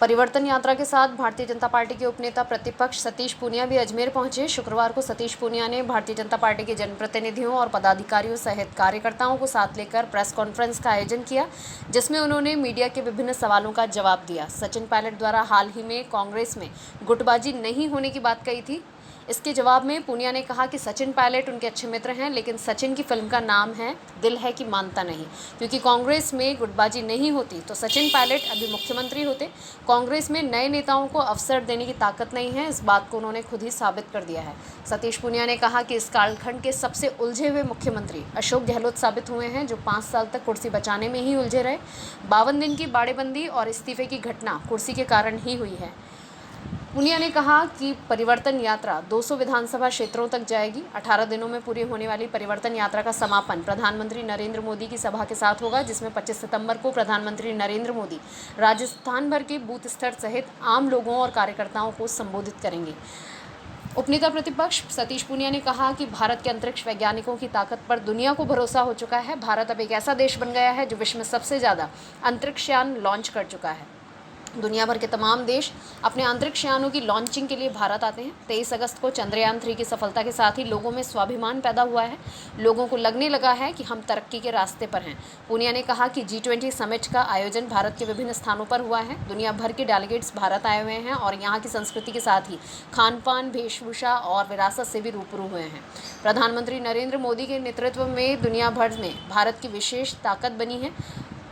परिवर्तन यात्रा के साथ भारतीय जनता पार्टी के उपनेता प्रतिपक्ष सतीश पूनिया भी अजमेर पहुंचे। शुक्रवार को सतीश पूनिया ने भारतीय जनता पार्टी के जनप्रतिनिधियों और पदाधिकारियों सहित कार्यकर्ताओं को साथ लेकर प्रेस कॉन्फ्रेंस का आयोजन किया, जिसमें उन्होंने मीडिया के विभिन्न सवालों का जवाब दिया। सचिन पायलट द्वारा हाल ही में कांग्रेस में गुटबाजी नहीं होने की बात कही थी। इसके जवाब में पूनिया ने कहा कि सचिन पायलट उनके अच्छे मित्र हैं, लेकिन सचिन की फिल्म का नाम है दिल है कि मानता नहीं। क्योंकि कांग्रेस में गुटबाजी नहीं होती तो सचिन पायलट अभी मुख्यमंत्री होते। कांग्रेस में नए नेताओं को अवसर देने की ताकत नहीं है, इस बात को उन्होंने खुद ही साबित कर दिया है। सतीश पूनिया ने कहा कि इस कालखंड के सबसे उलझे हुए मुख्यमंत्री अशोक गहलोत साबित हुए हैं, जो 5 साल तक कुर्सी बचाने में ही उलझे रहे। 52 दिन की बाड़ेबंदी और इस्तीफे की घटना कुर्सी के कारण ही हुई है। पूनिया ने कहा कि परिवर्तन यात्रा 200 विधानसभा क्षेत्रों तक जाएगी। 18 दिनों में पूरी होने वाली परिवर्तन यात्रा का समापन प्रधानमंत्री नरेंद्र मोदी की सभा के साथ होगा, जिसमें 25 सितंबर को प्रधानमंत्री नरेंद्र मोदी राजस्थान भर के बूथ स्तर सहित आम लोगों और कार्यकर्ताओं को संबोधित करेंगे। उपनेता प्रतिपक्ष सतीश पूनिया ने कहा कि भारत के अंतरिक्ष वैज्ञानिकों की ताकत पर दुनिया को भरोसा हो चुका है। भारत अब एक ऐसा देश बन गया है जो विश्व में सबसे ज़्यादा अंतरिक्षयान लॉन्च कर चुका है। दुनिया भर के तमाम देश अपने अंतरिक्ष यानों की लॉन्चिंग के लिए भारत आते हैं। 23 अगस्त को चंद्रयान 3 की सफलता के साथ ही लोगों में स्वाभिमान पैदा हुआ है। लोगों को लगने लगा है कि हम तरक्की के रास्ते पर हैं। पूनिया ने कहा कि G20 समिट का आयोजन भारत के विभिन्न स्थानों पर हुआ है। दुनिया भर के डेलीगेट्स भारत आए हुए हैं और यहाँ की संस्कृति के साथ ही खान पान, वेशभूषा और विरासत से भी रूबरू हुए हैं। प्रधानमंत्री नरेंद्र मोदी के नेतृत्व में दुनिया भर में भारत की विशेष ताकत बनी है।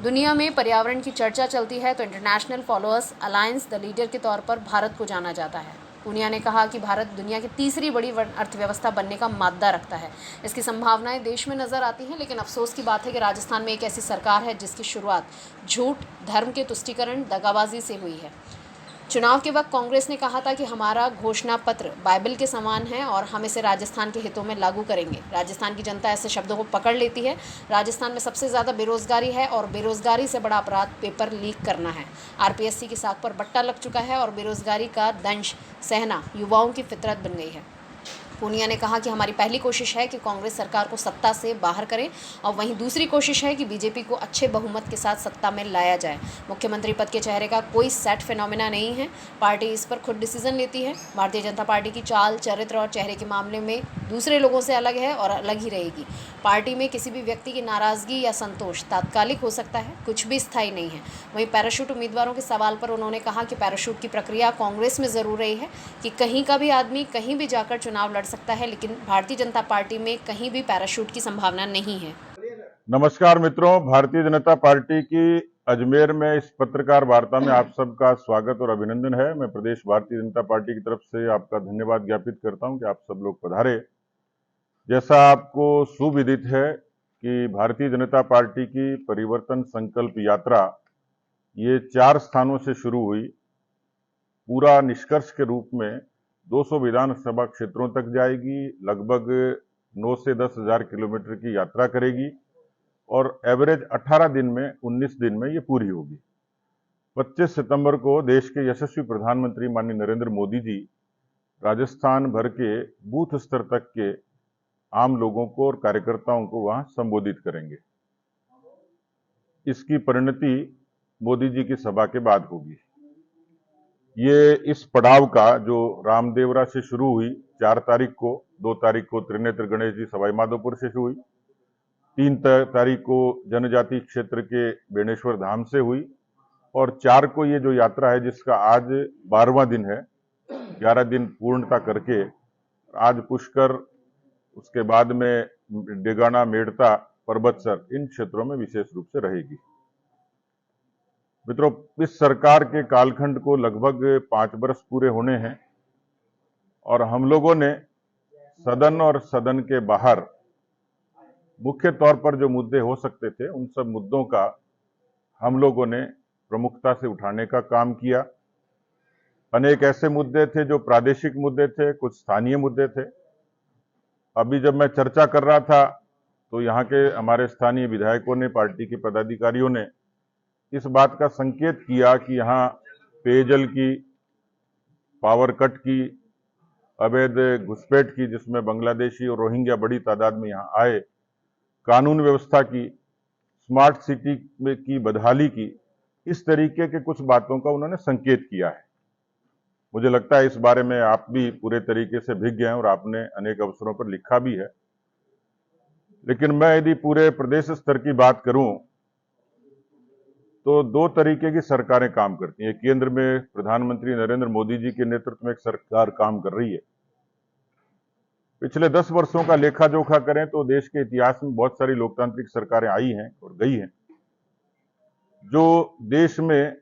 दुनिया में पर्यावरण की चर्चा चलती है तो international followers alliance the leader के तौर पर भारत को जाना जाता है। पूनिया ने कहा कि भारत दुनिया की तीसरी बड़ी अर्थव्यवस्था बनने का मादा रखता है। इसकी संभावनाएं देश में नजर आती हैं, लेकिन अफसोस की बात है कि राजस्थान में एक ऐसी सरकार है जिसकी शुरुआत झूठ, धर्म के तुष्टीकरण, दगाबाजी से हुई है। चुनाव के वक्त कांग्रेस ने कहा था कि हमारा घोषणा पत्र बाइबल के समान है और हम इसे राजस्थान के हितों में लागू करेंगे। राजस्थान की जनता ऐसे शब्दों को पकड़ लेती है। राजस्थान में सबसे ज़्यादा बेरोजगारी है और बेरोजगारी से बड़ा अपराध पेपर लीक करना है। RPSC की साख पर बट्टा लग चुका है और बेरोजगारी का दंश सहना युवाओं की फितरत बन गई है। पूनिया ने कहा कि हमारी पहली कोशिश है कि कांग्रेस सरकार को सत्ता से बाहर करें और वहीं दूसरी कोशिश है कि बीजेपी को अच्छे बहुमत के साथ सत्ता में लाया जाए। मुख्यमंत्री पद के चेहरे का कोई सेट फिनोमिना नहीं है। पार्टी इस पर खुद डिसीजन लेती है। भारतीय जनता पार्टी की चाल, चरित्र और चेहरे के मामले में दूसरे लोगों से अलग है और अलग ही रहेगी। पार्टी में किसी भी व्यक्ति की नाराज़गी या संतोष तात्कालिक हो सकता है, कुछ भी स्थायी नहीं है। वहीं पैराशूट उम्मीदवारों के सवाल पर उन्होंने कहा कि पैराशूट की प्रक्रिया कांग्रेस में ज़रूर रही है कि कहीं का भी आदमी कहीं भी जाकर चुनाव लड़ सकता है, लेकिन भारतीय जनता पार्टी में कहीं भी पैराशूट की संभावना नहीं है। नमस्कार मित्रों, भारतीय जनता पार्टी की अजमेर में इस पत्रकार वार्ता में आप सबका स्वागत और अभिनंदन है। मैं प्रदेश भारतीय जनता पार्टी की तरफ से आपका धन्यवाद ज्ञापित करता हूं कि आप सब लोग पधारे। जैसा आपको सुविदित है कि भारतीय जनता पार्टी की परिवर्तन संकल्प यात्रा ये 4 स्थानों से शुरू हुई। पूरा निष्कर्ष के रूप में 200 विधानसभा क्षेत्रों तक जाएगी, लगभग 9 से 10 हजार किलोमीटर की यात्रा करेगी और एवरेज 18 दिन में 19 दिन में ये पूरी होगी। 25 सितंबर को देश के यशस्वी प्रधानमंत्री माननीय नरेंद्र मोदी जी राजस्थान भर के बूथ स्तर तक के आम लोगों को और कार्यकर्ताओं को वहां संबोधित करेंगे। इसकी परिणति मोदी जी की सभा के बाद होगी। ये इस पड़ाव का जो रामदेवरा से शुरू हुई 4 तारीख को, 2 तारीख को त्रिनेत्र गणेश जी सवाई माधोपुर से शुरू हुई, 3 तारीख को जनजाति क्षेत्र के बेणेश्वर धाम से हुई और 4 को ये जो यात्रा है जिसका आज 12वां दिन है, 11 दिन पूर्णता करके आज पुष्कर, उसके बाद में डेगाना, मेड़ता, परबतसर इन क्षेत्रों में विशेष रूप से रहेगी। मित्रों, इस सरकार के कालखंड को लगभग 5 वर्ष पूरे होने हैं और हम लोगों ने सदन और सदन के बाहर मुख्य तौर पर जो मुद्दे हो सकते थे उन सब मुद्दों का हम लोगों ने प्रमुखता से उठाने का काम किया। अनेक ऐसे मुद्दे थे जो प्रादेशिक मुद्दे थे, कुछ स्थानीय मुद्दे थे। अभी जब मैं चर्चा कर रहा था तो यहाँ के हमारे स्थानीय विधायकों ने, पार्टी के पदाधिकारियों ने इस बात का संकेत किया कि यहाँ पेयजल की, पावर कट की, अवैध घुसपैठ की जिसमें बांग्लादेशी और रोहिंग्या बड़ी तादाद में यहाँ आए, कानून व्यवस्था की, स्मार्ट सिटी की बदहाली की, इस तरीके के कुछ बातों का उन्होंने संकेत किया है। मुझे लगता है इस बारे में आप भी पूरे तरीके से भिग गए हैं और आपने अनेक अवसरों पर लिखा भी है। लेकिन मैं यदि पूरे प्रदेश स्तर की बात करूं तो दो तरीके की सरकारें काम करती हैं। केंद्र में प्रधानमंत्री नरेंद्र मोदी जी के नेतृत्व में एक सरकार काम कर रही है। पिछले 10 वर्षों का लेखा जोखा करें तो देश के इतिहास में बहुत सारी लोकतांत्रिक सरकारें आई हैं और गई हैं, जो देश में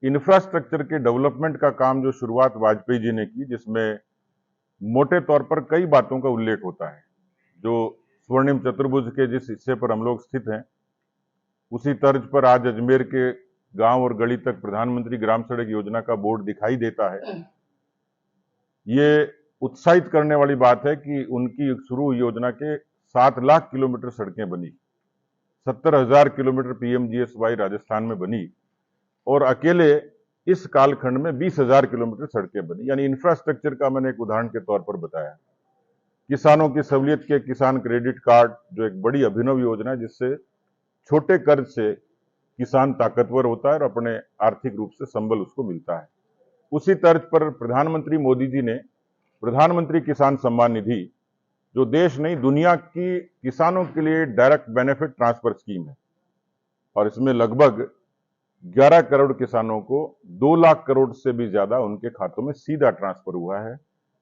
इंफ्रास्ट्रक्चर के डेवलपमेंट का काम जो शुरुआत वाजपेयी जी ने की, जिसमें मोटे तौर पर कई बातों का उल्लेख होता है। जो स्वर्णिम चतुर्भुज के जिस हिस्से पर हम लोग स्थित हैं, उसी तर्ज पर आज अजमेर के गांव और गली तक प्रधानमंत्री ग्राम सड़क योजना का बोर्ड दिखाई देता है। ये उत्साहित करने वाली बात है कि उनकी शुरू योजना के 7 लाख किलोमीटर सड़कें बनी, 70,000 किलोमीटर पीएमजीएसवाई राजस्थान में बनी और अकेले इस कालखंड में 20,000 किलोमीटर सड़कें बनी। यानी इंफ्रास्ट्रक्चर का मैंने एक उदाहरण के तौर पर बताया। किसानों की सहूलियत के किसान क्रेडिट कार्ड, जो एक बड़ी अभिनव योजना है, जिससे छोटे कर्ज से किसान ताकतवर होता है और अपने आर्थिक रूप से संबल उसको मिलता है। उसी तर्ज पर प्रधानमंत्री मोदी जी ने प्रधानमंत्री किसान सम्मान निधि, जो देश नहीं दुनिया की किसानों के लिए डायरेक्ट बेनिफिट ट्रांसफर स्कीम है, और इसमें लगभग 11 करोड़ किसानों को 2 लाख करोड़ से भी ज्यादा उनके खातों में सीधा ट्रांसफर हुआ है।